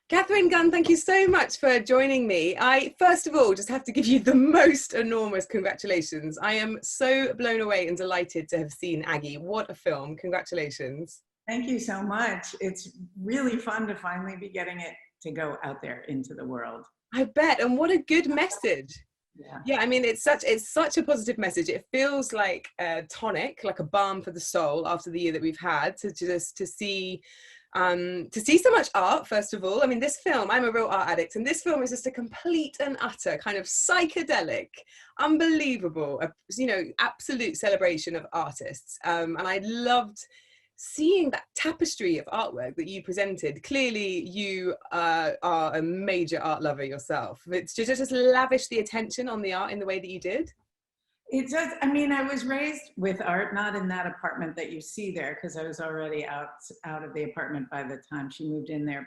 Catherine Gunn, thank you so much for joining me. I, first of all, just have to give you the most enormous congratulations. I am so blown away and delighted to have seen Aggie. What a film. Congratulations. Thank you so much. It's really fun to finally be getting it to go out there into the world. I bet. And what a good message. Yeah. Yeah, I mean, it's such a positive message. It feels like a tonic, like a balm for the soul after the year that we've had, to see so much art. First of all, I mean, this film, I'm a real art addict, and this film is just a complete and utter kind of psychedelic, unbelievable, absolute celebration of artists. And I loved seeing that tapestry of artwork that you presented. Clearly you are a major art lover yourself. It's just lavish the attention on the art in the way that you did. It does. I mean, I was raised with art, not in that apartment that you see there, because I was already out of the apartment by the time she moved in there.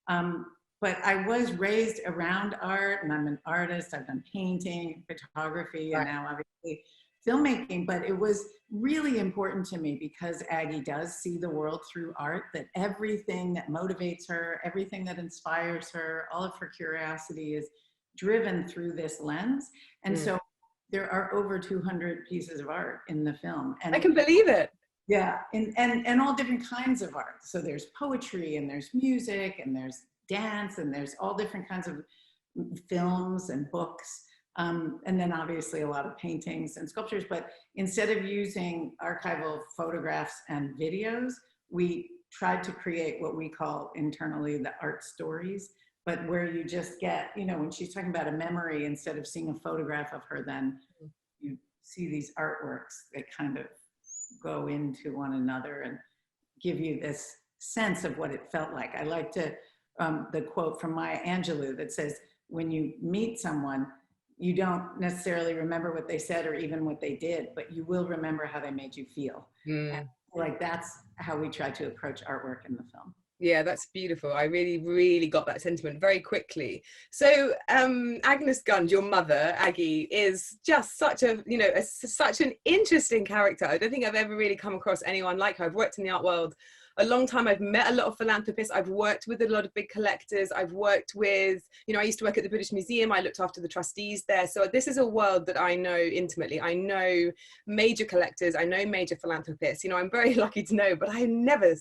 But I was raised around art, and I'm an artist. I've done painting, photography, and now obviously filmmaking. But it was really important to me because Aggie does see the world through art, that everything that motivates her, everything that inspires her, all of her curiosity is driven through this lens. And so there are over 200 pieces of art in the film. And I can believe it. Yeah, and all different kinds of art. So there's poetry, and there's music, and there's dance, and there's all different kinds of films and books. And then obviously a lot of paintings and sculptures. But instead of using archival photographs and videos, we tried to create what we call internally the art stories, but where you just get, when she's talking about a memory, instead of seeing a photograph of her, then you see these artworks that kind of go into one another and give you this sense of what it felt like. I like to, the quote from Maya Angelou that says, when you meet someone, you don't necessarily remember what they said or even what they did, but you will remember how they made you feel. And like that's how we try to approach artwork in the film. Yeah, that's beautiful. I really, really got that sentiment very quickly. So Agnes Gund, your mother, Aggie, is just such such an interesting character. I don't think I've ever really come across anyone like her. I've worked in the art world a long time. I've met a lot of philanthropists. I've worked with a lot of big collectors. I've worked with, I used to work at the British Museum. I looked after the trustees there. So this is a world that I know intimately. I know major collectors. I know major philanthropists. I'm very lucky to know, but I never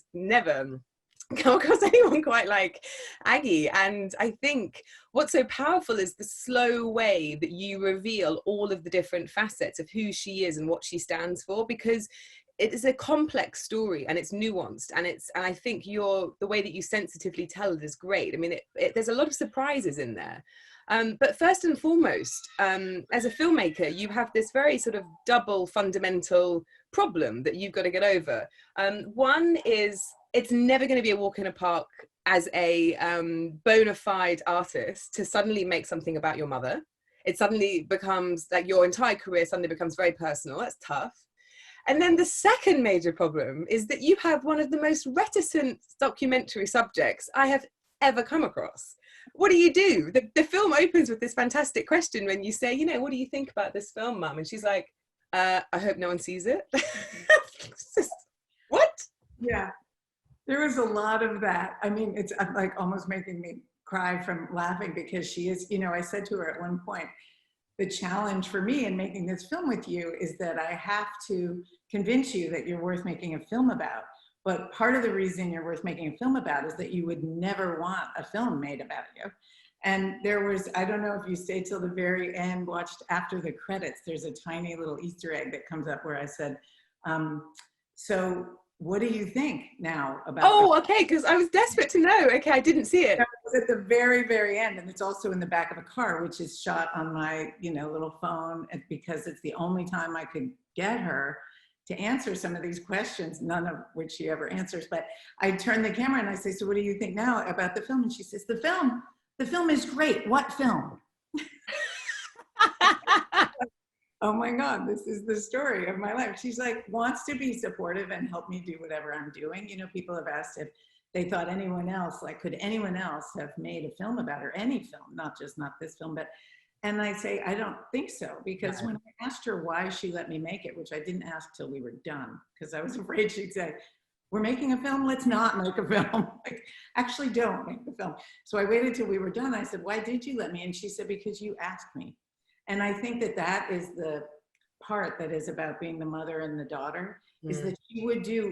come across anyone quite like Aggie. And I think what's so powerful is the slow way that you reveal all of the different facets of who she is and what she stands for, because it is a complex story and it's nuanced, and I think the way that you sensitively tell it is great. I mean, there's a lot of surprises in there. But first and foremost, as a filmmaker, you have this very sort of double fundamental problem that you've got to get over. One is, it's never going to be a walk in a park as a bona fide artist to suddenly make something about your mother. It suddenly becomes like your entire career suddenly becomes very personal. That's tough. And then the second major problem is that you have one of the most reticent documentary subjects I have ever come across. What do you do? The film opens with this fantastic question when you say, what do you think about this film, Mum? And she's like, I hope no one sees it. What? Yeah. There was a lot of that. I mean, it's like almost making me cry from laughing, because she is, I said to her at one point, the challenge for me in making this film with you is that I have to convince you that you're worth making a film about. But part of the reason you're worth making a film about is that you would never want a film made about you. And there was, I don't know if you stayed till the very end, watched after the credits, there's a tiny little Easter egg that comes up where I said, so what do you think now about— Oh, okay, because I was desperate to know. Okay, I didn't see it. It was at the very, very end, and it's also in the back of a car, which is shot on my, little phone, because it's the only time I could get her to answer some of these questions, none of which she ever answers. But I turn the camera and I say, so what do you think now about the film? And she says, the film is great. What film? Oh my God, this is the story of my life. She's like, wants to be supportive and help me do whatever I'm doing. People have asked if they thought anyone else, like, could anyone else have made a film about her? Any film, not this film, but, and I say, I don't think so, because when I asked her why she let me make it, which I didn't ask till we were done, because I was afraid she'd say, we're making a film, let's not make a film. Like, actually don't make the film. So I waited till we were done. I said, why did you let me? And she said, because you asked me. And I think that that is the part that is about being the mother and the daughter, is that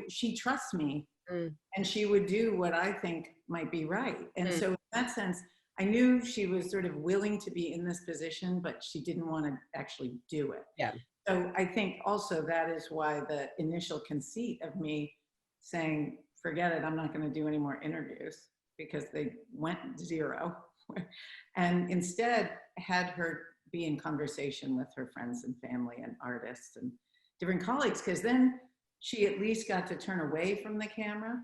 she trusts me, and she would do what I think might be right. And so in that sense, I knew she was sort of willing to be in this position, but she didn't want to actually do it. Yeah. So I think also that is why the initial conceit of me saying, forget it, I'm not going to do any more interviews, because they went 0. And instead had her be in conversation with her friends and family and artists and different colleagues, because then she at least got to turn away from the camera.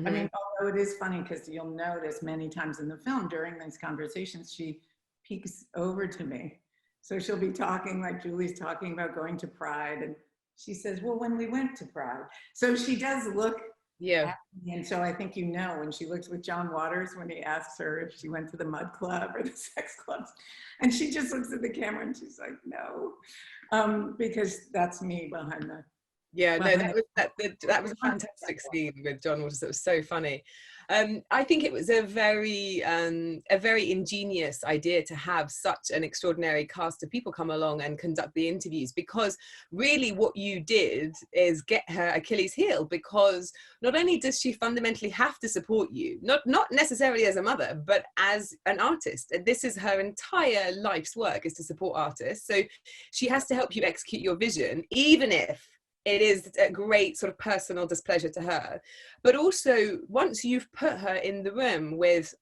I mean, although it is funny, because you'll notice many times in the film during these conversations, she peeks over to me. So she'll be talking like Julie's talking about going to Pride, and she says, well, when we went to Pride. So she does look at me. And so I think, you know, when she looks with John Waters, when he asks her if she went to the Mud Club or the sex clubs, and she just looks at the camera and she's like, no, because that's me behind the. Yeah, no, that was a fantastic scene with John Waters. That was so funny. I think it was a very ingenious idea to have such an extraordinary cast of people come along and conduct the interviews, because really what you did is get her Achilles heel, because not only does she fundamentally have to support you, not necessarily as a mother, but as an artist. This is her entire life's work, is to support artists. So she has to help you execute your vision, even if it is a great sort of personal displeasure to her. But also, once you've put her in the room with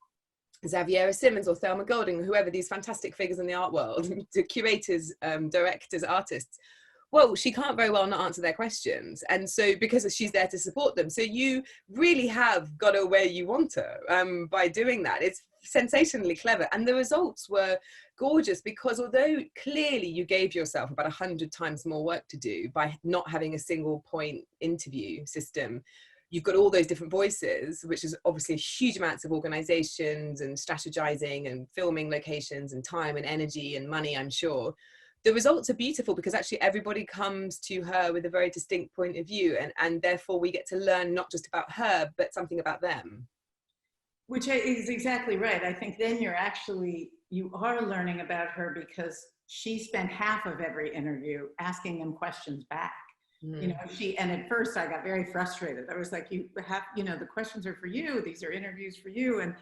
Xaviera Simmons or Thelma Golding, whoever these fantastic figures in the art world, the curators, directors, artists, well, she can't very well not answer their questions. And so, because she's there to support them, so you really have got her where you want her by doing that. It's sensationally clever. And the results were gorgeous, because although clearly you gave yourself about 100 times more work to do by not having a single point interview system, you've got all those different voices, which is obviously huge amounts of organizations and strategizing and filming locations and time and energy and money, I'm sure. The results are beautiful because actually everybody comes to her with a very distinct point of view, and therefore we get to learn not just about her, but something about them. Which is exactly right. I think then you are learning about her, because she spent half of every interview asking them questions back. You know, and at first I got very frustrated. I was like, you have, you know, the questions are for you. These are interviews for you. And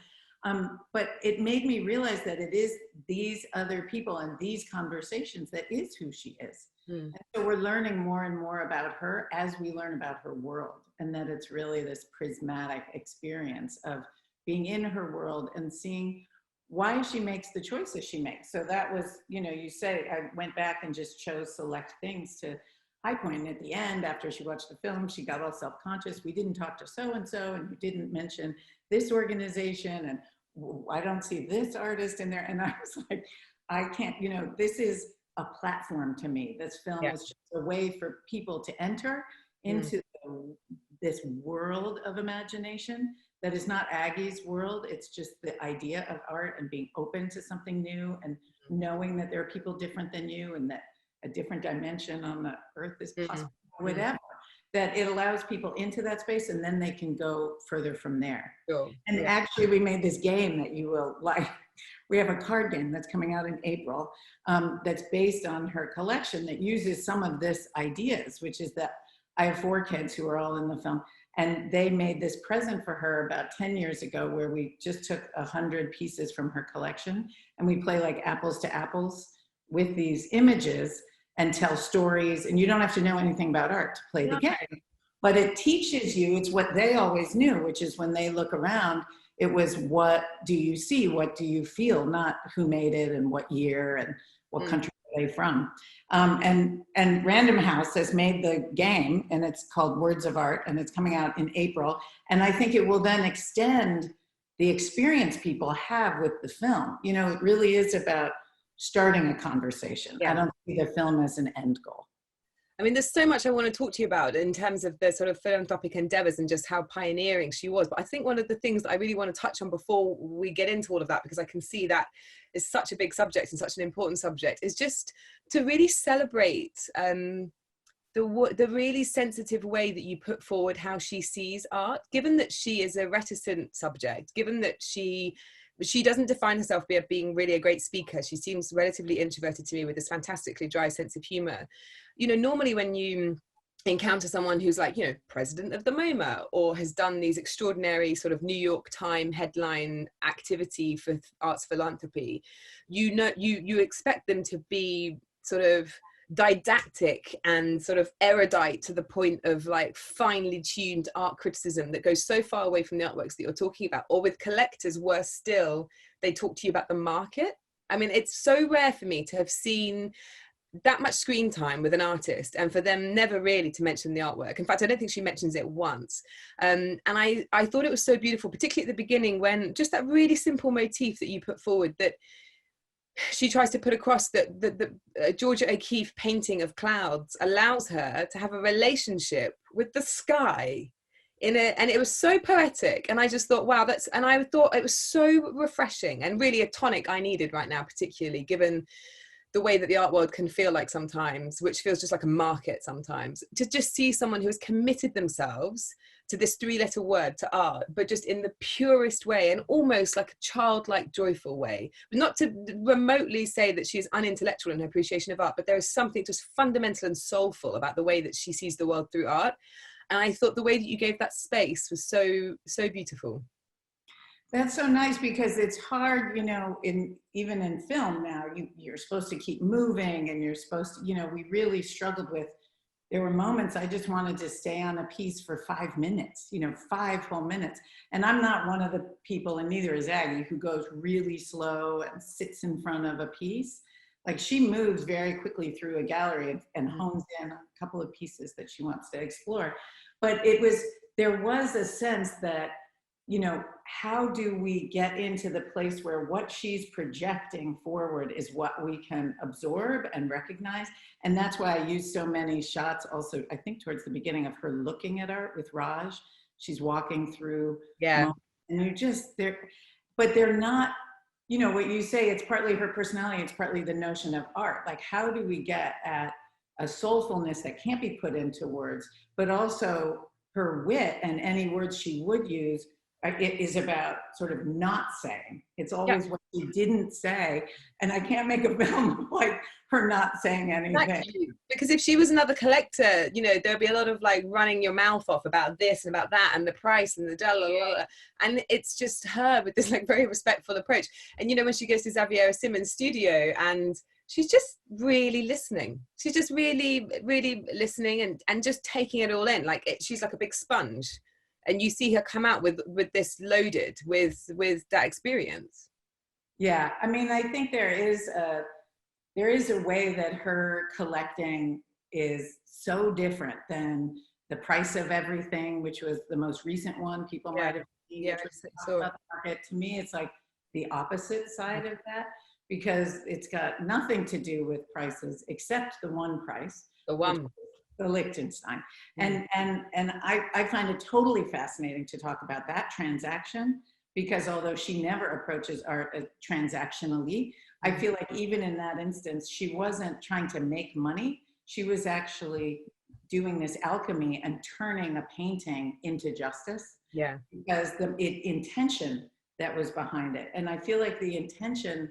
but it made me realize that it is these other people and these conversations that is who she is. And so we're learning more and more about her as we learn about her world, and that it's really this prismatic experience of being in her world and seeing why she makes the choices she makes. So that was, you know, you say, I went back and just chose select things to high point. And at the end, after she watched the film, she got all self-conscious. We didn't talk to so-and-so, and you didn't mention this organization, and I don't see this artist in there. And I was like, I can't, you know, this is a platform to me. This film is just a way for people to enter into this world of imagination that is not Aggie's world. It's just the idea of art and being open to something new, and knowing that there are people different than you, and that a different dimension on the earth is possible, whatever. That it allows people into that space, and then they can go further from there. And actually we made this game that you will like. We have a card game that's coming out in April that's based on her collection that uses some of this ideas, which is that I have 4 kids who are all in the film, and they made this present for her about 10 years ago, where we just took 100 pieces from her collection, and we play like apples to apples with these images and tell stories. And you don't have to know anything about art to play the game, but it teaches you, it's what they always knew, which is when they look around, it was what do you see, what do you feel, not who made it and what year and what country are they from. And Random House has made the game, and it's called Words of Art, and it's coming out in April. And I think it will then extend the experience people have with the film. You know, it really is about starting a conversation. I don't see the film as an end goal. I mean, there's so much I want to talk to you about in terms of the sort of philanthropic endeavors and just how pioneering she was. But I think one of the things that I really want to touch on before we get into all of that, because I can see that is such a big subject and such an important subject, is just to really celebrate the really sensitive way that you put forward how she sees art, given that she is a reticent subject, given that she doesn't define herself by being really a great speaker. She seems relatively introverted to me with this fantastically dry sense of humor. You know, normally when you encounter someone who's like, you know, president of the MoMA or has done these extraordinary sort of New York Times headline activity for arts philanthropy, you know, you expect them to be sort of didactic and sort of erudite to the point of like finely tuned art criticism that goes so far away from the artworks that you're talking about. Or with collectors, worse still, they talk to you about the market. I mean, it's so rare for me to have seen that much screen time with an artist and for them never really to mention the artwork. In fact, I don't think she mentions it once. And I thought it was so beautiful, particularly at the beginning, when just that really simple motif that you put forward, that she tries to put across that the Georgia O'Keeffe painting of clouds allows her to have a relationship with the sky in it. And it was so poetic. And I just thought, wow, and I thought it was so refreshing and really a tonic I needed right now, particularly given the way that the art world can feel like sometimes, which feels just like a market sometimes, to just see someone who has committed themselves to this 3-letter word, to art, but just in the purest way and almost like a childlike, joyful way. Not to remotely say that she is unintellectual in her appreciation of art, but there is something just fundamental and soulful about the way that she sees the world through art. And I thought the way that you gave that space was so, so beautiful. That's so nice, because it's hard, you know, even in film now, you're supposed to keep moving and you're supposed to, you know, we really struggled with, there were moments I just wanted to stay on a piece for 5 minutes, you know, 5 whole minutes. And I'm not one of the people, and neither is Aggie, who goes really slow and sits in front of a piece. Like, she moves very quickly through a gallery and hones in on a couple of pieces that she wants to explore. But there was a sense that, you know, how do we get into the place where what she's projecting forward is what we can absorb and recognize? And that's why I use so many shots also, I think towards the beginning, of her looking at art with Raj. She's walking through, yeah, and you're just there, but they're not, you know, what you say, it's partly her personality, it's partly the notion of art. Like, how do we get at a soulfulness that can't be put into words, but also her wit and any words she would use. It is about sort of not saying. It's always what she didn't say. And I can't make a film like her not saying anything. Exactly. Because if she was another collector, you know, there'd be a lot of like running your mouth off about this and about that and the price and the da la la la. And it's just her with this like very respectful approach. And, you know, when she goes to Xavier Simmons' studio and she's just really listening. She's just really, really listening and just taking it all in. Like she's like a big sponge. And you see her come out with this loaded with that experience. Yeah, I mean, I think there is a way that her collecting is so different than The Price of Everything, which was the most recent one people might have seen. Yeah, so to me, it's like the opposite side of that, because it's got nothing to do with prices except the one price. The one. The Liechtenstein. And I find it totally fascinating to talk about that transaction, because although she never approaches art transactionally, I feel like even in that instance, she wasn't trying to make money. She was actually doing this alchemy and turning a painting into justice. Yeah. Because the intention that was behind it. And I feel like the intention,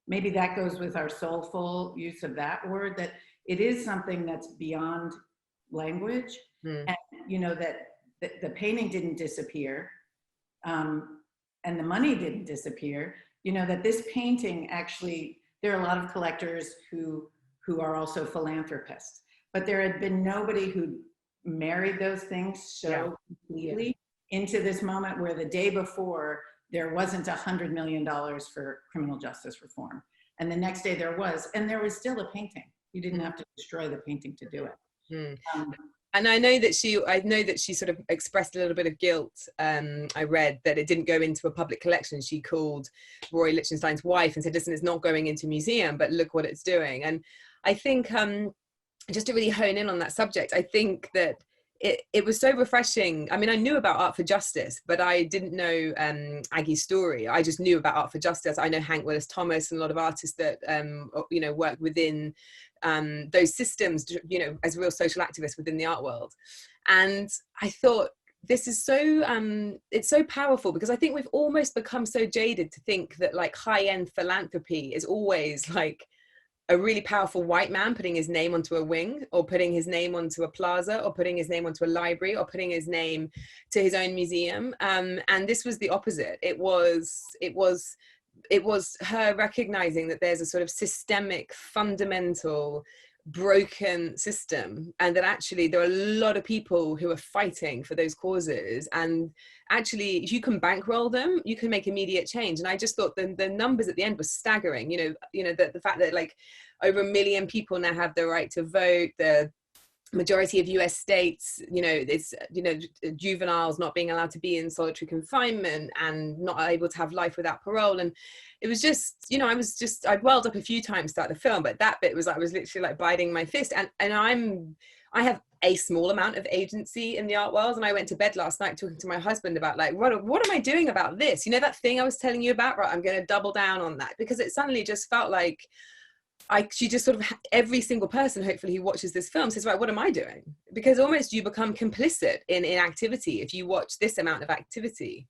maybe that goes with our soulful use of that word, that it is something that's beyond language. And you know, that the painting didn't disappear, and the money didn't disappear. You know, that this painting actually, there are a lot of collectors who are also philanthropists, but there had been nobody who married those things so completely into this moment where the day before there wasn't $100 million for criminal justice reform, and the next day there was, and there was still a painting. You didn't have to destroy the painting to do it. And I know that she sort of expressed a little bit of guilt. I read that it didn't go into a public collection. She called Roy Lichtenstein's wife and said, listen, it's not going into a museum, but look what it's doing. And I think just to really hone in on that subject, I think that it was so refreshing. I mean, I knew about Art for Justice, but I didn't know Aggie's story. I just knew about Art for Justice. I know Hank Willis Thomas and a lot of artists that, you know, work within those systems, you know, as real social activists within the art world. And I thought, this is so it's so powerful, because I think we've almost become so jaded to think that like high-end philanthropy is always like a really powerful white man putting his name onto a wing, or putting his name onto a plaza, or putting his name onto a library, or putting his name to his own museum. And this was the opposite. It was her recognizing that there's a sort of systemic, fundamental, broken system, and that actually there are a lot of people who are fighting for those causes, and actually if you can bankroll them, you can make immediate change. And I just thought the numbers at the end were staggering. The fact that like over 1 million people now have the right to vote, the majority of US states, it's, juveniles not being allowed to be in solitary confinement and not able to have life without parole. And it was just, I welled up a few times throughout the film, but that bit was, I was literally like biting my fist. And I have a small amount of agency in the art world. And I went to bed last night talking to my husband about like, what am I doing about this? That thing I was telling you about, right? I'm going to double down on that, because it suddenly just felt like, she just sort of, every single person hopefully who watches this film says, right, what am I doing? Because almost you become complicit in activity if you watch this amount of activity.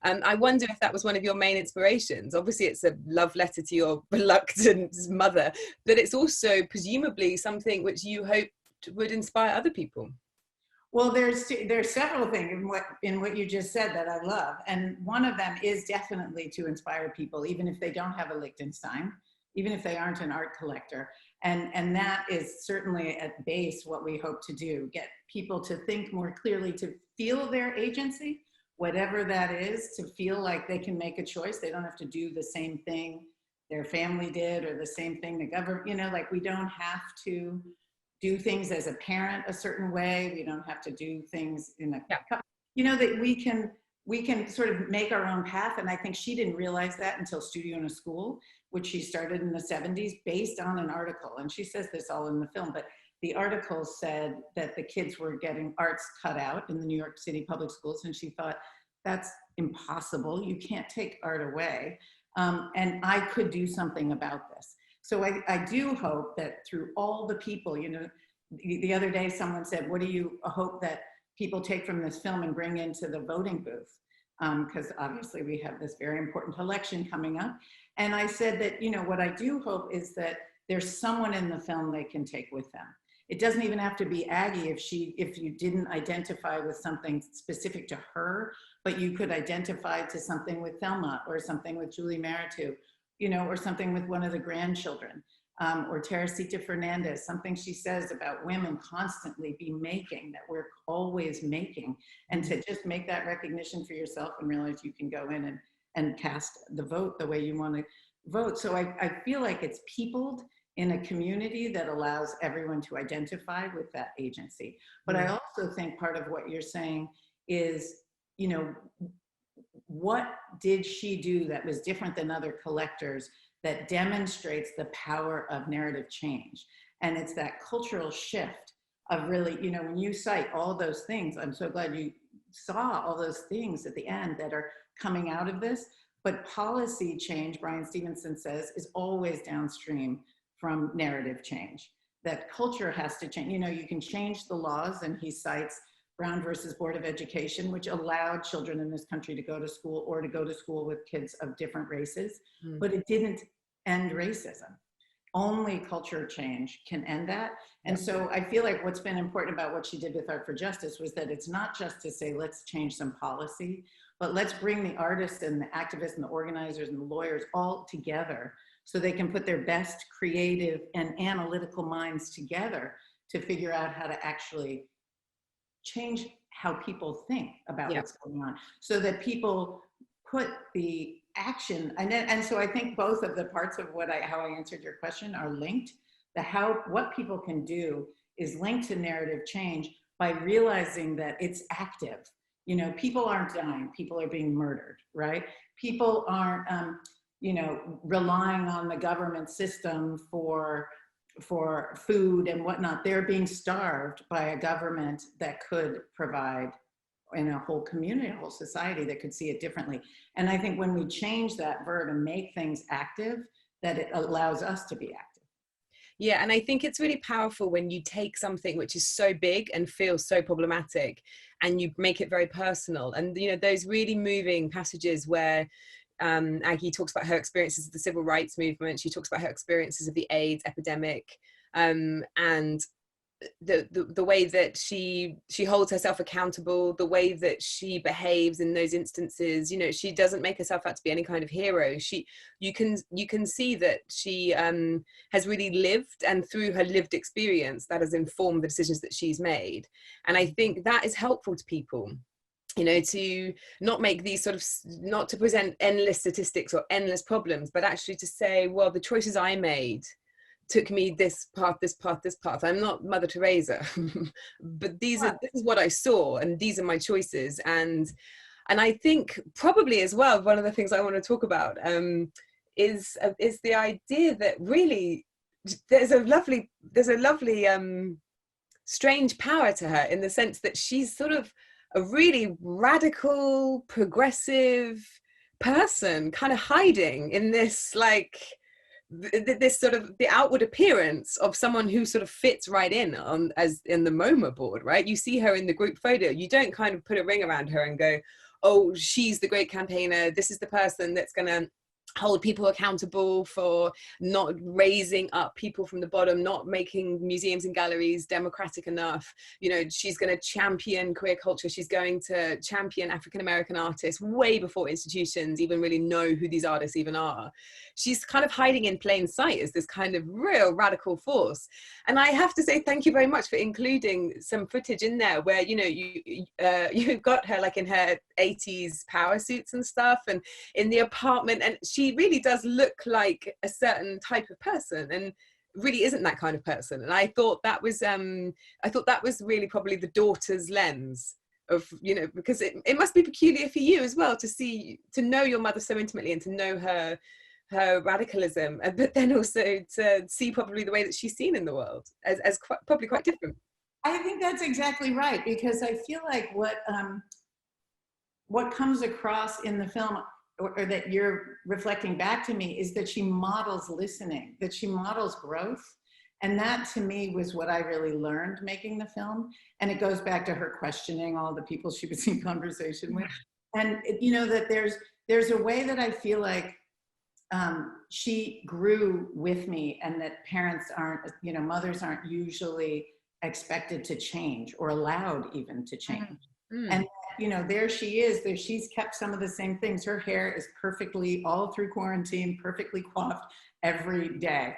I wonder if that was one of your main inspirations. Obviously it's a love letter to your reluctant mother, but it's also presumably something which you hoped would inspire other people. Well, there's several things in what you just said that I love. And one of them is definitely to inspire people, even if they don't have a Liechtenstein, even if they aren't an art collector. And that is certainly at base what we hope to do, get people to think more clearly, to feel their agency, whatever that is, to feel like they can make a choice. They don't have to do the same thing their family did, or the same thing the government, like we don't have to do things as a parent a certain way. We don't have to do things in a, that we can sort of make our own path. And I think she didn't realize that until Studio in a School, which she started in the 70s based on an article. And she says this all in the film, but the article said that the kids were getting arts cut out in the New York City public schools. And she thought, that's impossible. You can't take art away. And I could do something about this. So I do hope that through all the people, the other day someone said, what do you hope that people take from this film and bring into the voting booth? Because obviously we have this very important election coming up. And I said that, what I do hope is that there's someone in the film they can take with them. It doesn't even have to be Aggie if you didn't identify with something specific to her, but you could identify to something with Thelma, or something with Julie Maritou, or something with one of the grandchildren, or Teresita Fernandez, something she says about women constantly be making, that we're always making, and to just make that recognition for yourself and realize you can go in and cast the vote the way you want to vote. So I feel like it's peopled in a community that allows everyone to identify with that agency. But I also think part of what you're saying is, what did she do that was different than other collectors that demonstrates the power of narrative change? And it's that cultural shift of really, when you cite all those things, I'm so glad you saw all those things at the end that are coming out of this. But policy change, Bryan Stevenson says, is always downstream from narrative change. That culture has to change. You can change the laws, and he cites Brown versus Board of Education, which allowed children in this country to go to school, or to go to school with kids of different races, but it didn't end racism. Only culture change can end that. And so I feel like what's been important about what she did with Art for Justice was that it's not just to say, let's change some policy, but let's bring the artists and the activists and the organizers and the lawyers all together so they can put their best creative and analytical minds together to figure out how to actually change how people think about what's going on, so that people put the action, and so I think both of the parts of how I answered your question are linked. What people can do is linked to narrative change by realizing that it's active. People aren't dying, people are being murdered, right? People aren't relying on the government system for food and whatnot. They're being starved by a government that could provide, in a whole community, a whole society that could see it differently. And I think when we change that verb and make things active, that it allows us to be active. Yeah, and I think it's really powerful when you take something which is so big and feels so problematic and you make it very personal. And, you know, those really moving passages where Aggie talks about her experiences of the civil rights movement, she talks about her experiences of the AIDS epidemic, and the way that she holds herself accountable, the way that she behaves in those instances. You know, she doesn't make herself out to be any kind of hero. You can see that she has really lived, and through her lived experience that has informed the decisions that she's made. And I think that is helpful to people, you know, to not make these sort of, not to present endless statistics or endless problems, but actually to say, well, the choices I made took me this path, this path, this path. I'm not Mother Teresa, but this is what I saw, and these are my choices. And I think probably as well, one of the things I want to talk about is the idea that really there's a lovely strange power to her, in the sense that she's sort of a really radical, progressive person, kind of hiding in this, like, this sort of the outward appearance of someone who sort of fits right in on, as in the MoMA board, right? You see her in the group photo, you don't kind of put a ring around her and go, oh, she's the great campaigner, this is the person that's going to hold people accountable for not raising up people from the bottom, not making museums and galleries democratic enough. You know, she's going to champion queer culture, she's going to champion African-American artists way before institutions even really know who these artists even are. She's kind of hiding in plain sight as this kind of real radical force. And I have to say thank you very much for including some footage in there where, you know, you've got her like in her 80s power suits and stuff, and in the apartment, and she really does look like a certain type of person, and really isn't that kind of person. And I thought that was really probably the daughter's lens of, you know, because it must be peculiar for you as well to know your mother so intimately and to know her radicalism, but then also to see probably the way that she's seen in the world as probably quite different. I think that's exactly right, because I feel like what comes across in the film, or that you're reflecting back to me, is that she models listening, that she models growth. And that to me was what I really learned making the film. And it goes back to her questioning all the people she was in conversation with. And you know, that there's a way that I feel like she grew with me, and that parents aren't, you know, mothers aren't usually expected to change or allowed even to change. And you know, there she is, she's kept some of the same things. Her hair is perfectly, all through quarantine, perfectly coiffed every day.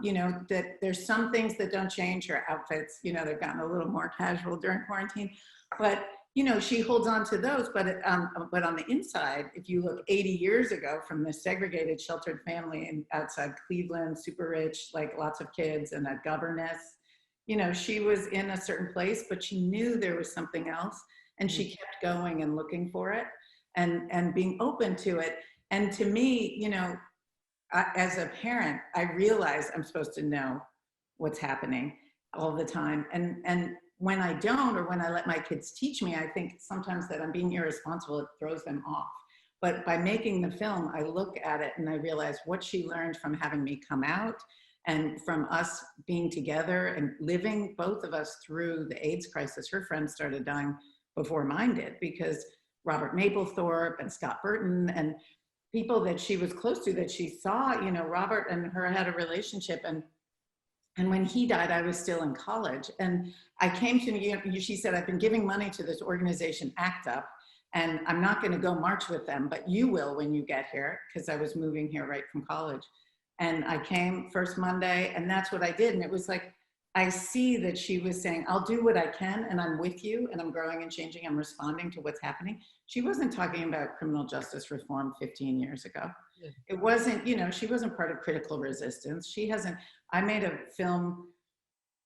You know, that there's some things that don't change. Her outfits, you know, they've gotten a little more casual during quarantine, but you know, she holds on to those. But on the inside, if you look 80 years ago, from this segregated, sheltered family outside Cleveland, super rich, like lots of kids, and a governess, you know, she was in a certain place, but she knew there was something else, and she kept going and looking for it, and being open to it. And to me, you know, as a parent, I realize I'm supposed to know what's happening all the time. And when I don't, or when I let my kids teach me, I think sometimes that I'm being irresponsible, it throws them off. But by making the film, I look at it and I realize what she learned from having me come out, and from us being together and living, both of us, through the AIDS crisis. Her friends started dying before mine did, because Robert Mapplethorpe and Scott Burton and people that she was close to, that she saw, you know, Robert and her had a relationship, and when he died, I was still in college. And I came to, you know, she said, I've been giving money to this organization, ACT UP, and I'm not going to go march with them, but you will when you get here, because I was moving here right from college. And I came first Monday, and that's what I did. And it was like, I see that she was saying, I'll do what I can, and I'm with you, and I'm growing and changing, I'm responding to what's happening. She wasn't talking about criminal justice reform 15 years ago. Yeah. It wasn't, you know, she wasn't part of critical resistance. She hasn't, I made a film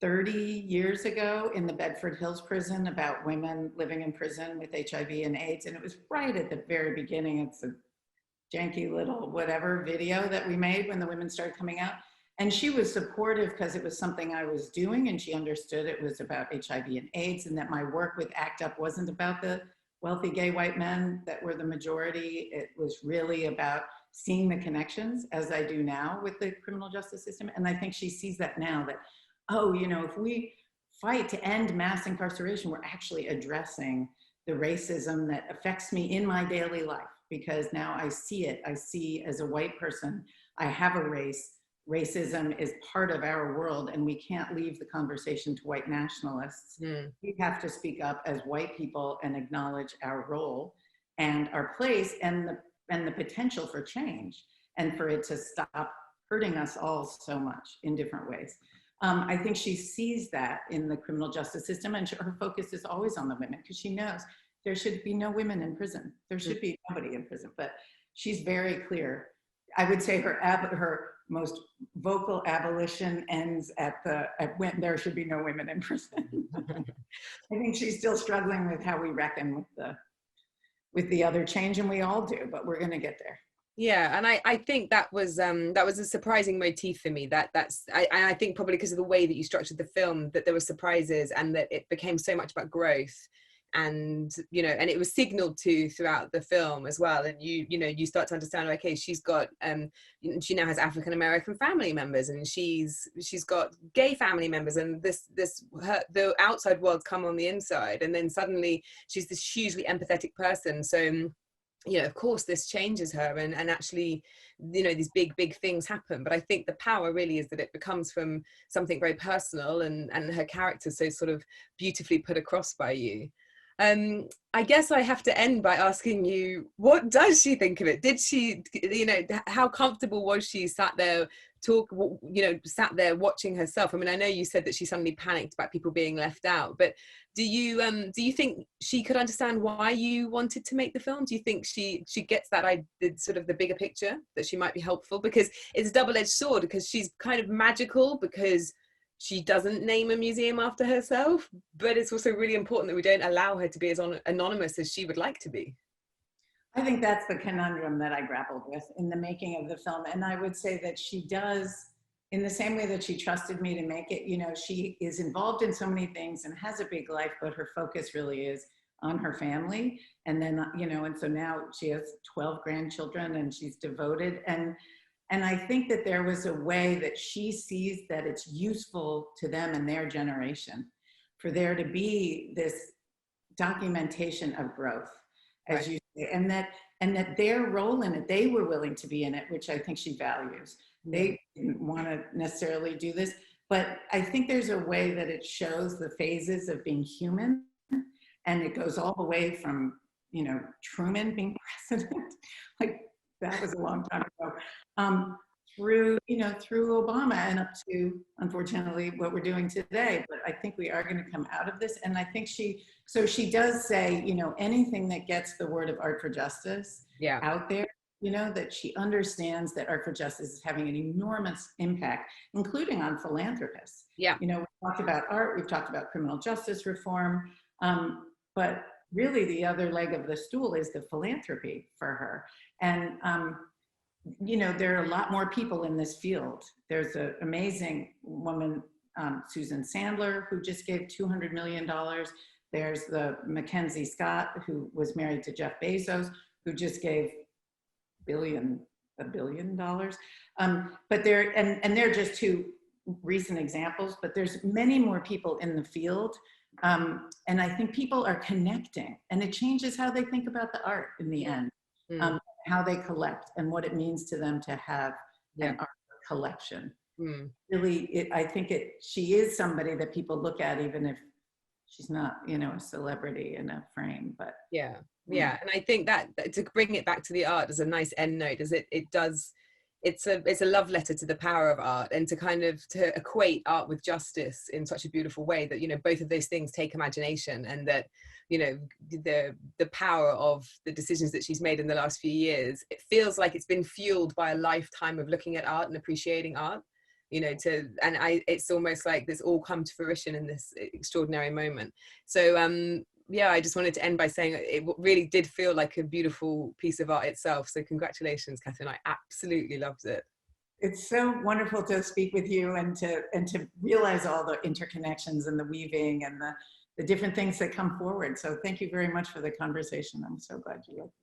30 years ago in the Bedford Hills prison about women living in prison with HIV and AIDS. And it was right at the very beginning. It's a janky little whatever video that we made when the women started coming out. And she was supportive because it was something I was doing, and she understood it was about HIV and AIDS, and that my work with ACT UP wasn't about the wealthy gay white men that were the majority. It was really about seeing the connections as I do now with the criminal justice system. And I think she sees that now, that, oh, you know, if we fight to end mass incarceration, we're actually addressing the racism that affects me in my daily life, because now I see it. I see, as a white person, I have a race. Racism is part of our world, and we can't leave the conversation to white nationalists. We have to speak up as white people and acknowledge our role and our place, and the potential for change, and for it to stop hurting us all so much in different ways. I think she sees that in the criminal justice system, and her focus is always on the women, because she knows there should be no women in prison. There should be nobody in prison, but she's very clear. I would say her most vocal abolition ends at when there should be no women in prison. I think she's still struggling with how we reckon with the other change, and we all do, but we're going to get there. Yeah, and I think that was a surprising motif for me. I think probably because of the way that you structured the film, that there were surprises, and that it became so much about growth, and you know, and it was signaled to throughout the film as well. And you start to understand, okay, she's got she now has African American family members, and she's got gay family members, and the outside world come on the inside, and then suddenly she's this hugely empathetic person. So you know, of course this changes her, and actually, you know, these big things happen. But I think the power really is that it becomes from something very personal, and her character so sort of beautifully put across by you. I guess I have to end by asking you, what does she think of it? Did she, you know, how comfortable was she sat there sat there watching herself? I mean, I know you said that she suddenly panicked about people being left out, but do you think she could understand why you wanted to make the film? Do you think she gets that sort of the bigger picture, that she might be helpful? Because it's a double-edged sword, because she's kind of magical because she doesn't name a museum after herself, but it's also really important that we don't allow her to be as anonymous as she would like to be. I think that's the conundrum that I grappled with in the making of the film. And I would say that she does, in the same way that she trusted me to make it. You know, she is involved in so many things and has a big life, but her focus really is on her family. And then, you know, and so now she has 12 grandchildren, and she's devoted. And I think that there was a way that she sees that it's useful to them and their generation for there to be this documentation of growth, as you say, and that their role in it, they were willing to be in it, which I think she values. They didn't want to necessarily do this, but I think there's a way that it shows the phases of being human, and it goes all the way from, you know, Truman being president, like that was a long time ago, through Obama, and up to, unfortunately, what we're doing today. But I think we are going to come out of this. And I think she does say, you know, anything that gets the word of Art for Justice out there, you know, that she understands that Art for Justice is having an enormous impact, including on philanthropists. Yeah. You know, we talked about art, we've talked about criminal justice reform, but really the other leg of the stool is the philanthropy for her. And, you know, there are a lot more people in this field. There's an amazing woman, Susan Sandler, who just gave $200 million. There's the Mackenzie Scott, who was married to Jeff Bezos, who just gave $1 billion. But they're just two recent examples, but there's many more people in the field. And I think people are connecting, and it changes how they think about the art in the end. How they collect and what it means to them to have an art collection. Really, I think she is somebody that people look at, even if she's not, you know, a celebrity in a frame. But yeah, and I think that to bring it back to the art as a nice end note, is it's a love letter to the power of art, and to equate art with justice in such a beautiful way that, you know, both of those things take imagination, and that, you know, the power of the decisions that she's made in the last few years, it feels like it's been fueled by a lifetime of looking at art and appreciating art, you know, it's almost like this all come to fruition in this extraordinary moment. So I just wanted to end by saying it really did feel like a beautiful piece of art itself. So congratulations, Catherine. I absolutely loved it. It's so wonderful to speak with you, and to realize all the interconnections and the weaving and the different things that come forward. So thank you very much for the conversation. I'm so glad you liked it.